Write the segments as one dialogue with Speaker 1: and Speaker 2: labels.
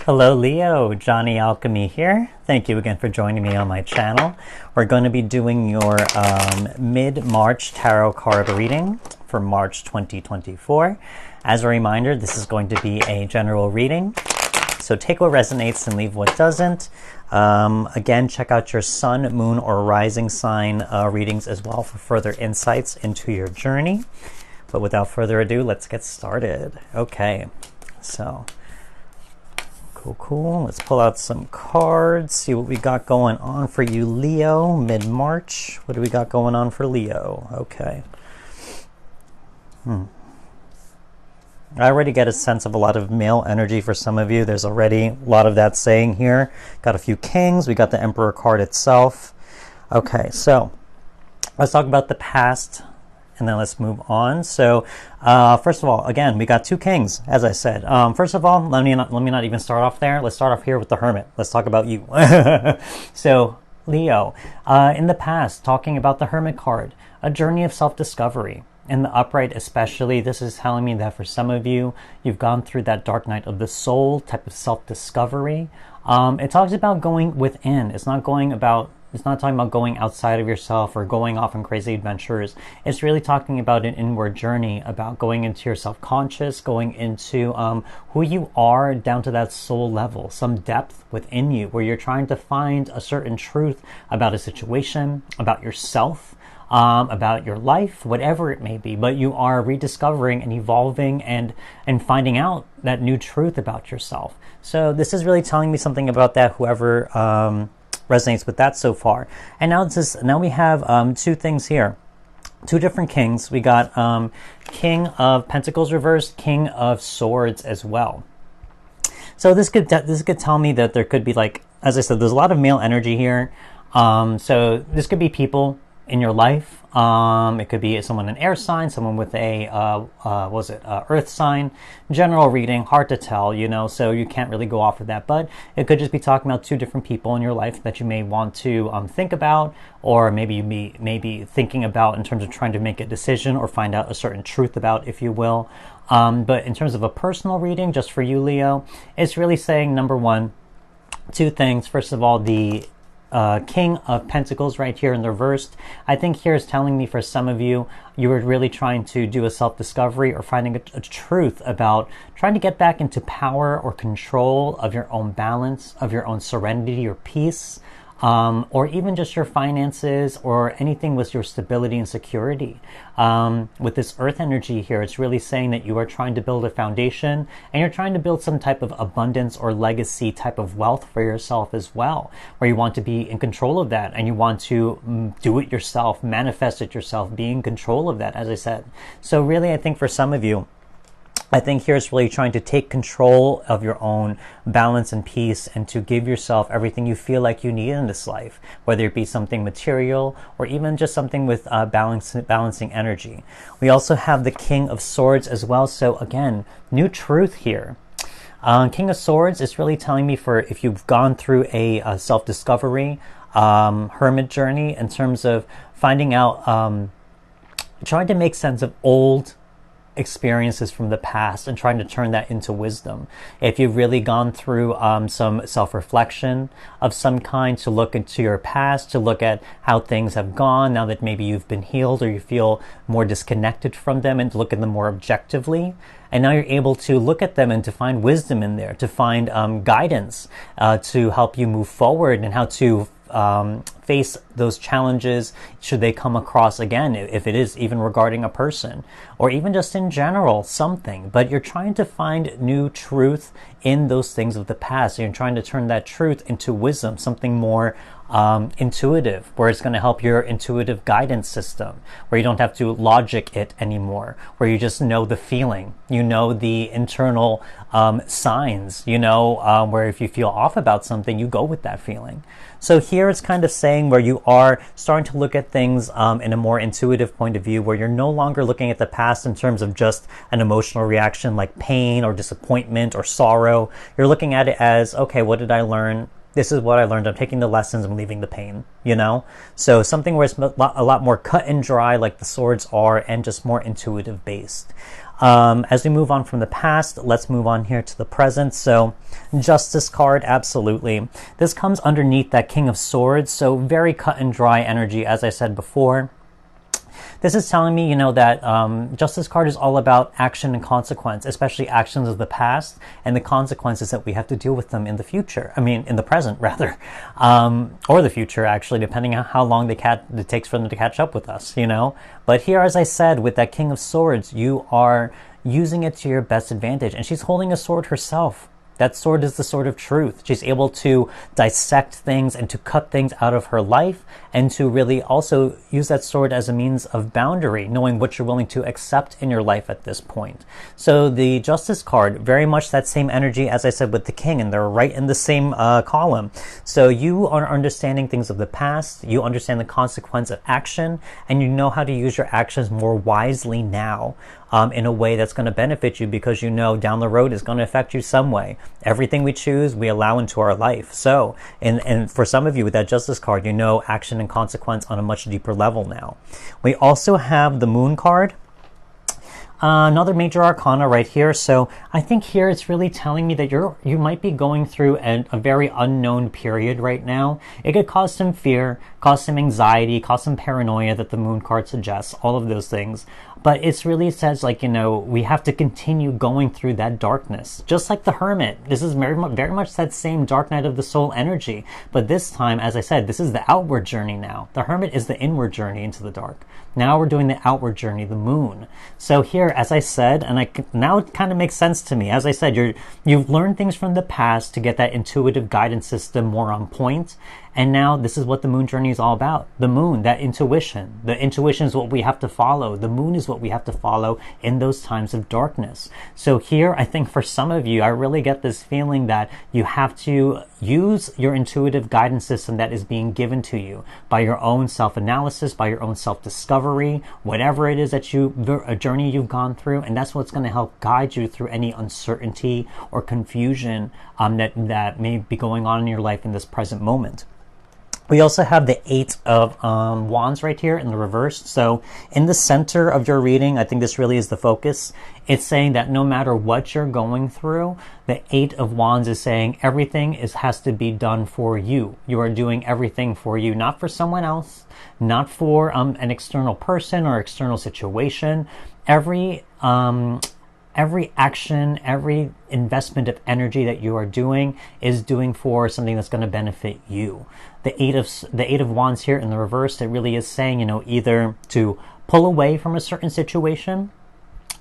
Speaker 1: Hello Leo, Johnny Alchemy here. Thank you again for joining me on my channel. We're going to be doing your mid-March tarot card reading for March 2024. As a reminder, this is going to be a general reading, so take what resonates and leave what doesn't. Again, check out your sun, moon, or rising sign readings as well for further insights into your journey. But without further ado, let's get started. Okay, so cool. Let's pull out some cards, see what we got going on for you, Leo, mid-March. What do we got going on for Leo? Okay. I already get a sense of a lot of male energy for some of you. There's already a lot of that saying here. Got a few kings. We got the Emperor card itself. Okay, so let's talk about the past, and then let's move on. So first of all, again, we got two kings, as I said. First of all, let me not even start off there. Let's start off here with the Hermit. Let's talk about you. So Leo, in the past, talking about the Hermit card, a journey of self-discovery. In the upright especially, this is telling me that for some of you, you've gone through that dark night of the soul type of self-discovery. It talks about going within. It's not talking about going outside of yourself or going off on crazy adventures. It's really talking about an inward journey, about going into your self-conscious, going into who you are down to that soul level, some depth within you where you're trying to find a certain truth about a situation, about yourself, about your life, whatever it may be. But you are rediscovering and evolving and finding out that new truth about yourself. So this is really telling me something about that, whoever resonates with that so far. And now we have two things here, two different kings. We got King of Pentacles reversed, King of Swords as well. So this could tell me that there could be, like, as I said, there's a lot of male energy here. So this could be people in your life. It could be someone an air sign, someone with a earth sign. General reading, hard to tell, so you can't really go off of that. But it could just be talking about two different people in your life that you may want to think about, or maybe you may be thinking about in terms of trying to make a decision or find out a certain truth about, if you will. But in terms of a personal reading, just for you, Leo, it's really saying, number one, two things. First of all, the King of Pentacles right here in the reversed, I think here is telling me for some of you, you were really trying to do a self-discovery or finding a truth about trying to get back into power or control of your own balance, of your own serenity or peace, or even just your finances or anything with your stability and security. With this earth energy here, it's really saying that you are trying to build a foundation and you're trying to build some type of abundance or legacy type of wealth for yourself as well, where you want to be in control of that and you want to do it yourself, manifest it yourself, be in control of that, as I said. So really, I think for some of you, I think here it's really trying to take control of your own balance and peace and to give yourself everything you feel like you need in this life, whether it be something material or even just something with balancing energy. We also have the King of Swords as well. So again, new truth here. King of Swords is really telling me for if you've gone through a self-discovery, hermit journey in terms of finding out, trying to make sense of old experiences from the past and trying to turn that into wisdom. If you've really gone through some self-reflection of some kind, to look into your past, to look at how things have gone now that maybe you've been healed or you feel more disconnected from them, and to look at them more objectively. And now you're able to look at them and to find wisdom in there, to find guidance to help you move forward and how to face those challenges should they come across again, if it is even regarding a person or even just in general something. But you're trying to find new truth in those things of the past. You're trying to turn that truth into wisdom, something more intuitive, where it's going to help your intuitive guidance system, where you don't have to logic it anymore, where you just know the feeling, the internal signs, where if you feel off about something, you go with that feeling. So here it's kind of saying where you are starting to look at things in a more intuitive point of view, where you're no longer looking at the past in terms of just an emotional reaction like pain or disappointment or sorrow. You're looking at it as, okay, what did I learn? This is what I learned. I'm taking the lessons. I'm leaving the pain, So something where it's a lot more cut and dry, like the swords are, and just more intuitive based. As we move on from the past, let's move on here to the present. So Justice card, absolutely. This comes underneath that King of Swords, so very cut and dry energy, as I said before. This is telling me, that Justice card is all about action and consequence, especially actions of the past and the consequences that we have to deal with them in the future. I mean, in the present, rather. Or the future, actually, depending on how long it takes for them to catch up with us, But here, as I said, with that King of Swords, you are using it to your best advantage. And she's holding a sword herself. That sword is the sword of truth. She's able to dissect things and to cut things out of her life, and to really also use that sword as a means of boundary, knowing what you're willing to accept in your life at this point. So the Justice card, very much that same energy as I said with the King, and they're right in the same column. So you are understanding things of the past, you understand the consequence of action, and you know how to use your actions more wisely now. In a way that's going to benefit you, because down the road is going to affect you some way. Everything we choose, we allow into our life. So, and for some of you with that Justice card, action and consequence on a much deeper level now. We also have the Moon card. Another major arcana right here. So I think here it's really telling me that you might be going through a very unknown period right now. It could cause some fear, cause some anxiety, cause some paranoia that the Moon card suggests, all of those things. But it really says, we have to continue going through that darkness. Just like the Hermit. This is very much that same dark night of the soul energy. But this time, as I said, this is the outward journey now. The Hermit is the inward journey into the dark. Now we're doing the outward journey, the Moon. So here, as I said, now it kind of makes sense to me. As I said, you've learned things from the past to get that intuitive guidance system more on point. And now this is what the Moon journey is all about. The Moon, that intuition. The intuition is what we have to follow. The Moon is what we have to follow in those times of darkness. So here, I think for some of you, I really get this feeling that you have to use your intuitive guidance system that is being given to you by your own self-analysis, by your own self-discovery, whatever it is a journey you've gone through. And that's what's going to help guide you through any uncertainty or confusion that may be going on in your life in this present moment. We also have the Eight of Wands right here in the reverse. So in the center of your reading, I think this really is the focus. It's saying that no matter what you're going through, the Eight of Wands is saying everything has to be done for you. You are doing everything for you, not for someone else, not for an external person or external situation. Every action, every investment of energy that you are doing is doing for something that's going to benefit you. The Eight of Wands here in the reverse, it really is saying, either to pull away from a certain situation,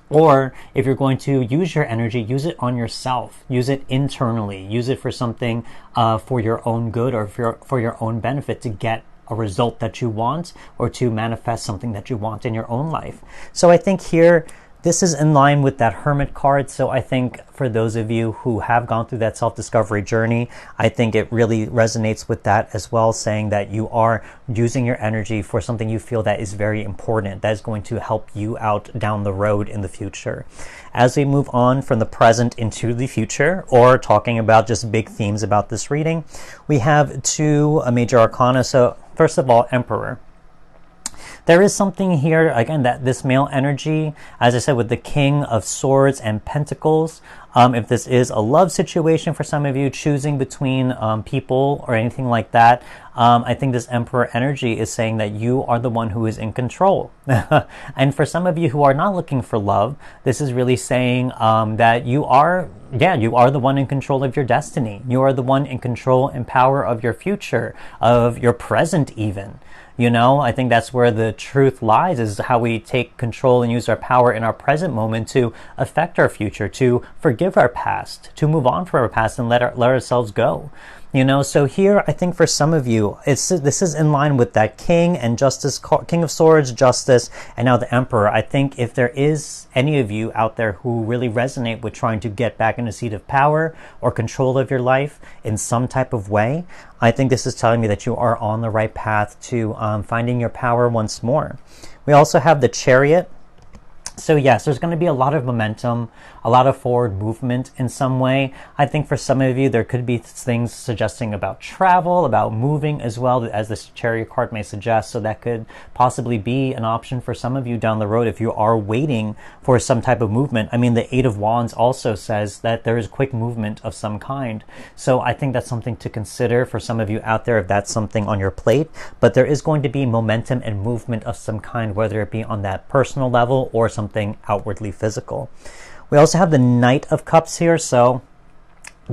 Speaker 1: or if you're going to use your energy, use it on yourself, use it internally, use it for something for your own good or for your own benefit, to get a result that you want, or to manifest something that you want in your own life. So I think here, this is in line with that Hermit card. So I think for those of you who have gone through that self-discovery journey, I think it really resonates with that as well, saying that you are using your energy for something you feel that is very important, that is going to help you out down the road in the future. As we move on from the present into the future, or talking about just big themes about this reading, we have two major arcana. So first of all, Emperor. There is something here, again, that this male energy, as I said, with the King of Swords and Pentacles, if this is a love situation for some of you, choosing between people or anything like that, I think this Emperor energy is saying that you are the one who is in control. And for some of you who are not looking for love, this is really saying that you are the one in control of your destiny. You are the one in control and power of your future, of your present even. I think that's where the truth lies, is how we take control and use our power in our present moment to affect our future, to forgive our past, to move on from our past and let ourselves go. So here, I think for some of you, this is in line with that King and Justice, King of Swords, Justice, and now the Emperor. I think if there is any of you out there who really resonate with trying to get back in a seat of power or control of your life in some type of way, I think this is telling me that you are on the right path to finding your power once more. We also have the Chariot. So yes, there's going to be a lot of momentum, a lot of forward movement in some way. I think for some of you, there could be things suggesting about travel, about moving as well, as this Chariot card may suggest. So that could possibly be an option for some of you down the road if you are waiting for some type of movement. I mean, the Eight of Wands also says that there is quick movement of some kind. So I think that's something to consider for some of you out there if that's something on your plate. But there is going to be momentum and movement of some kind, whether it be on that personal level or something outwardly physical. We also have the Knight of Cups here, so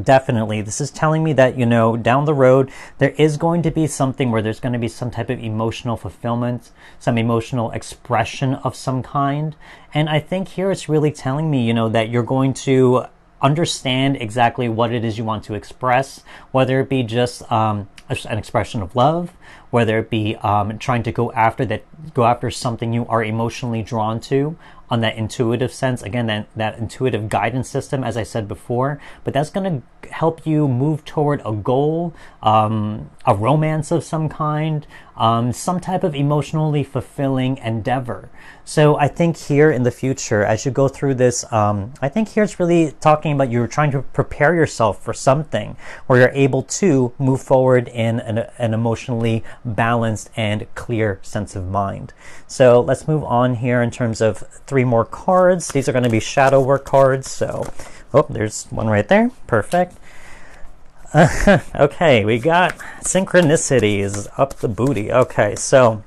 Speaker 1: definitely this is telling me that, you know, down the road there is going to be something where there's going to be some type of emotional fulfillment, some emotional expression of some kind. And I think here it's really telling me, you know, that you're going to understand exactly what it is you want to express, whether it be just an expression of love, whether it be trying to go after something you are emotionally drawn to on that intuitive sense. Again, that intuitive guidance system, as I said before, but that's going to help you move toward a goal, a romance of some kind, some type of emotionally fulfilling endeavor. So I think here in the future, as you go through this, I think here it's really talking about you're trying to prepare yourself for something where you're able to move forward in an emotionally balanced and clear sense of mind. So let's move on here in terms of 3 more cards. These are going to be shadow work cards. So, oh, there's one right there. Perfect. Okay, we got synchronicities up the booty. Okay, so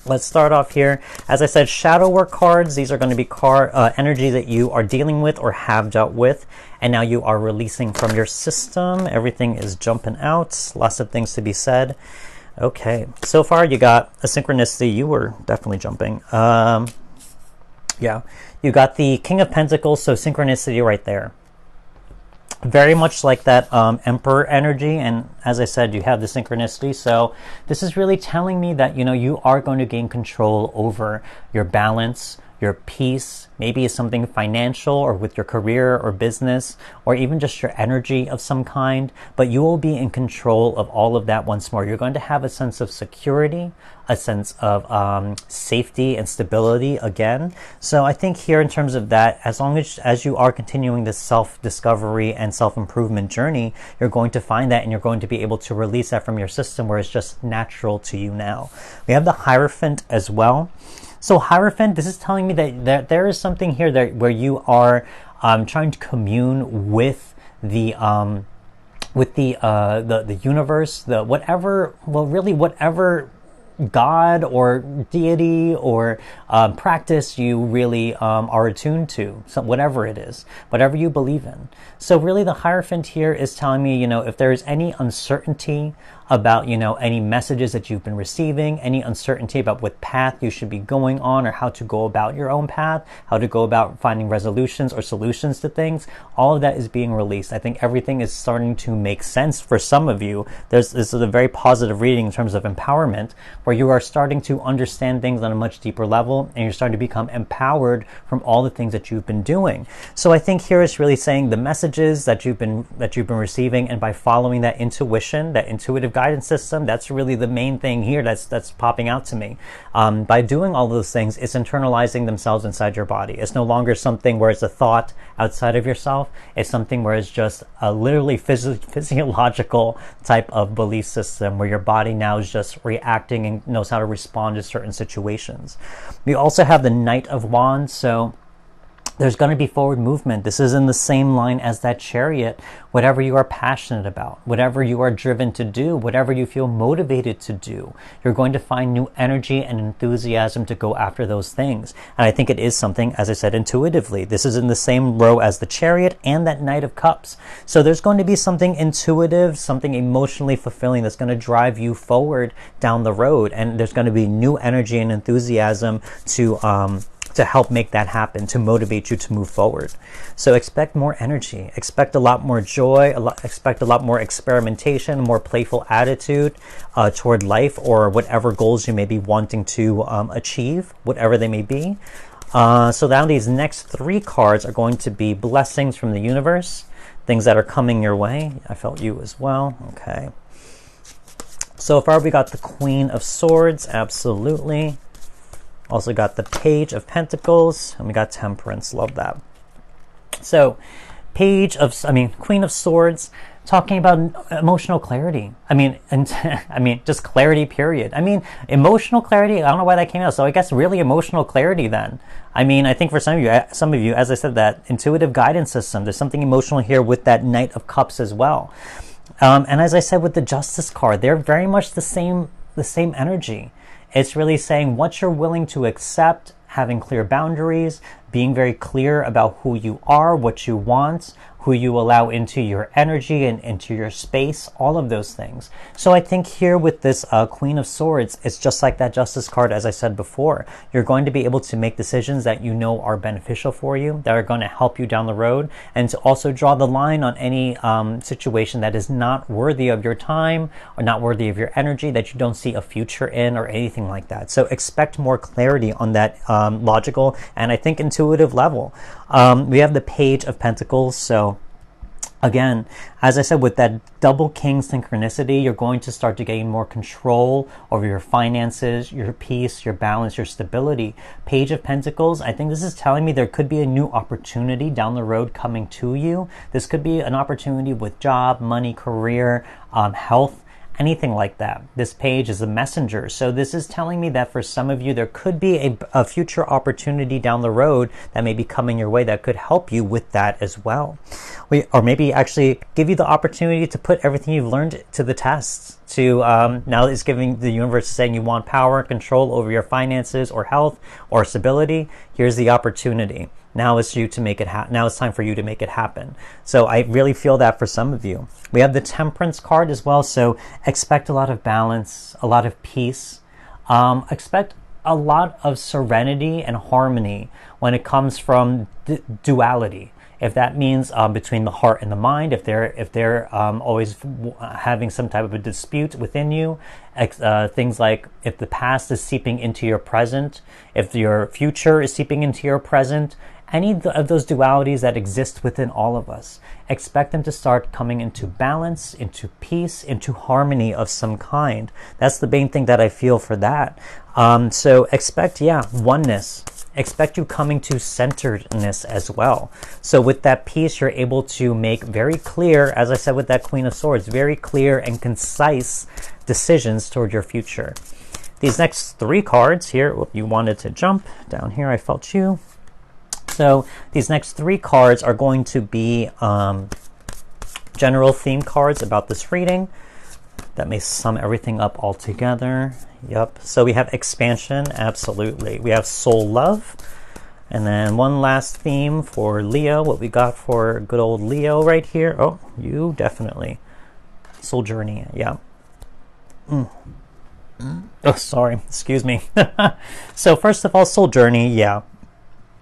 Speaker 1: let's start off here. As I said, shadow work cards. These are going to be energy that you are dealing with or have dealt with, and now you are releasing from your system. Everything is jumping out. Lots of things to be said. Okay, so far you got a synchronicity. You were definitely jumping. Yeah, you got the King of Pentacles, so synchronicity right there. Very much like that Emperor energy, and as I said, you have the synchronicity. So this is really telling me that, you know, you are going to gain control over your balance, your peace. Maybe it's something financial or with your career or business, or even just your energy of some kind, but you will be in control of all of that once more. You're going to have a sense of security, a sense of safety and stability again. So I think here in terms of that, as long as you are continuing this self-discovery and self-improvement journey, you're going to find that and you're going to be able to release that from your system where it's just natural to you now. We have the Hierophant as well. So Hierophant, this is telling me that there is something here where you are trying to commune with the universe, whatever God or deity or practice you really are attuned to, so whatever it is, whatever you believe in. So really the Hierophant here is telling me, you know, if there is any uncertainty about, you know, any messages that you've been receiving, any uncertainty about what path you should be going on or how to go about your own path, how to go about finding resolutions or solutions to things, all of that is being released. I think everything is starting to make sense for some of you. This is a very positive reading in terms of empowerment, where you are starting to understand things on a much deeper level and you're starting to become empowered from all the things that you've been doing. So I think here it's really saying the messages that you've been receiving, and by following that intuition, that intuitive guidance system, that's really the main thing here that's popping out to me. By doing all those things, it's internalizing themselves inside your body. It's no longer something where it's a thought outside of yourself. It's something where it's just a literally physiological type of belief system where your body now is just reacting and knows how to respond to certain situations. We also have the Knight of Wands, so there's going to be forward movement. This is in the same line as that Chariot. Whatever you are passionate about, whatever you are driven to do, whatever you feel motivated to do, you're going to find new energy and enthusiasm to go after those things. And I think it is something, as I said, intuitively. This is in the same row as the Chariot and that Knight of Cups. So there's going to be something intuitive, something emotionally fulfilling that's going to drive you forward down the road. And there's going to be new energy and enthusiasm to help make that happen, to motivate you to move forward. So expect more energy, expect a lot more joy, expect a lot more experimentation, more playful attitude toward life or whatever goals you may be wanting to achieve, whatever they may be. So now these next 3 cards are going to be blessings from the universe, things that are coming your way. I felt you as well. Okay. So far we got the Queen of Swords, absolutely. Also got the Page of Pentacles, and we got Temperance. Love that. So, Queen of Swords, talking about emotional clarity. Just clarity, period. Emotional clarity, I don't know why that came out. So I guess really emotional clarity then. I think for some of you, as I said, that intuitive guidance system, there's something emotional here with that Knight of Cups as well. And as I said with the Justice card, they're very much the same energy. It's really saying what you're willing to accept, having clear boundaries, being very clear about who you are, what you want, who you allow into your energy and into your space, all of those things. So I think here with this Queen of Swords, it's just like that Justice card, as I said before. You're going to be able to make decisions that you know are beneficial for you, that are going to help you down the road, and to also draw the line on any situation that is not worthy of your time or not worthy of your energy, that you don't see a future in or anything like that. So expect more clarity on that logical and I think intuitive level. We have the Page of Pentacles, so again, as I said, with that double king synchronicity, you're going to start to gain more control over your finances, your peace, your balance, your stability. Page of Pentacles, I think this is telling me there could be a new opportunity down the road coming to you. This could be an opportunity with job, money, career, health, anything like that. This page is a messenger. So this is telling me that for some of you, there could be a future opportunity down the road that may be coming your way that could help you with that as well. Or maybe actually give you the opportunity to put everything you've learned to the test. Now it's giving the universe saying you want power and control over your finances or health or stability. Here's the opportunity. Now it's you to make it happen. Now it's time for you to make it happen. So I really feel that for some of you. We have the Temperance card as well. So expect a lot of balance, a lot of peace. Expect a lot of serenity and harmony when it comes from duality. If that means between the heart and the mind, if they're always having some type of a dispute within you, things like if the past is seeping into your present, if your future is seeping into your present, any of those dualities that exist within all of us, expect them to start coming into balance, into peace, into harmony of some kind. That's the main thing that I feel for that. So expect, oneness. Expect you coming to centeredness as well. So with that peace, you're able to make very clear, as I said with that Queen of Swords, very clear and concise decisions toward your future. These next three cards here, you wanted to jump down here, I felt you. So these next three cards are going to be general theme cards about this reading. That may sum everything up all together. Yep. So we have expansion, absolutely. We have soul love. And then one last theme for Leo. What we got for good old Leo right here. Oh, you definitely. Soul journey, yeah. Oh, sorry. Excuse me. So first of all, soul journey, yeah.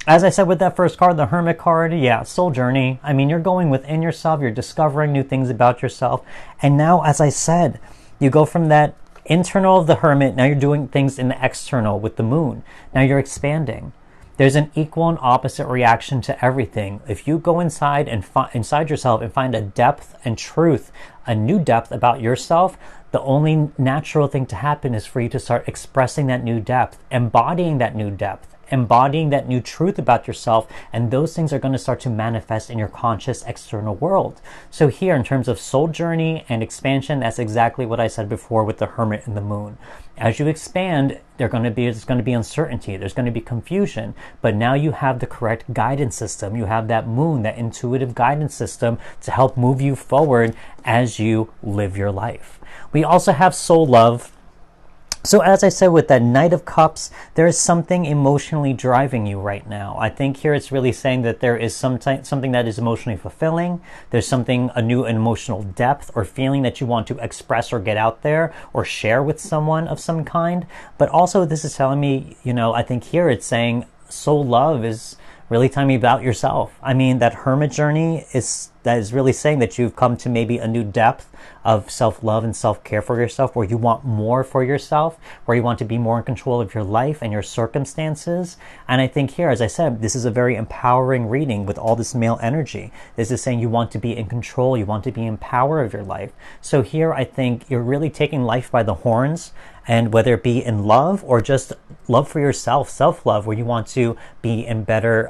Speaker 1: As I said with that first card, the Hermit card, yeah, soul journey. You're going within yourself. You're discovering new things about yourself. And now, as I said, you go from that internal of the Hermit. Now you're doing things in the external with the Moon. Now you're expanding. There's an equal and opposite reaction to everything. If you go inside and inside yourself and find a depth and truth, a new depth about yourself, the only natural thing to happen is for you to start expressing that new depth, embodying that new depth, embodying that new truth about yourself, and those things are going to start to manifest in your conscious external world. So here, in terms of soul journey and expansion, that's exactly what I said before with the Hermit and the Moon. As you expand, there's going to be uncertainty, there's going to be confusion, but now you have the correct guidance system. You have that Moon, that intuitive guidance system to help move you forward as you live your life. We also have soul love. So as I said with that Knight of Cups, there is something emotionally driving you right now. I think here it's really saying that there is something that is emotionally fulfilling. There's a new emotional depth or feeling that you want to express or get out there or share with someone of some kind. But also this is telling me, I think here it's saying soul love is really telling me about yourself. I mean, that hermit journey that is really saying that you've come to maybe a new depth of self-love and self-care for yourself, where you want more for yourself, where you want to be more in control of your life and your circumstances. And I think here, as I said, this is a very empowering reading with all this male energy. This is saying you want to be in control, you want to be in power of your life. So here I think you're really taking life by the horns, and whether it be in love or just love for yourself, self-love, where you want to be in better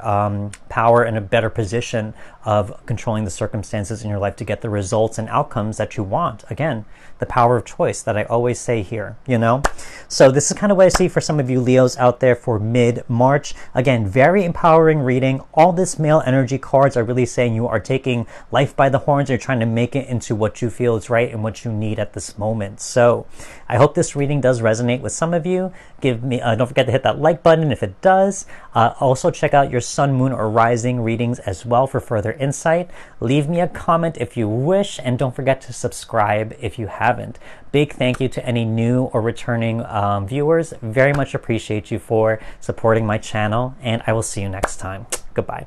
Speaker 1: power and a better position of controlling the circumstances in your life to get the results and outcomes that you want. Again, the power of choice that I always say here, you know? So this is kind of what I see for some of you Leos out there for mid-March. Again, very empowering reading. All this male energy cards are really saying you are taking life by the horns. You're trying to make it into what you feel is right and what you need at this moment. So I hope this reading does resonate with some of you. Give me, don't forget to hit that like button if it does. Also check out your sun, moon, or rising readings as well for further insight. Leave me a comment if you wish, and don't forget to subscribe if you haven't. Big thank you to any new or returning viewers. Very much appreciate you for supporting my channel, and I will see you next time. Goodbye.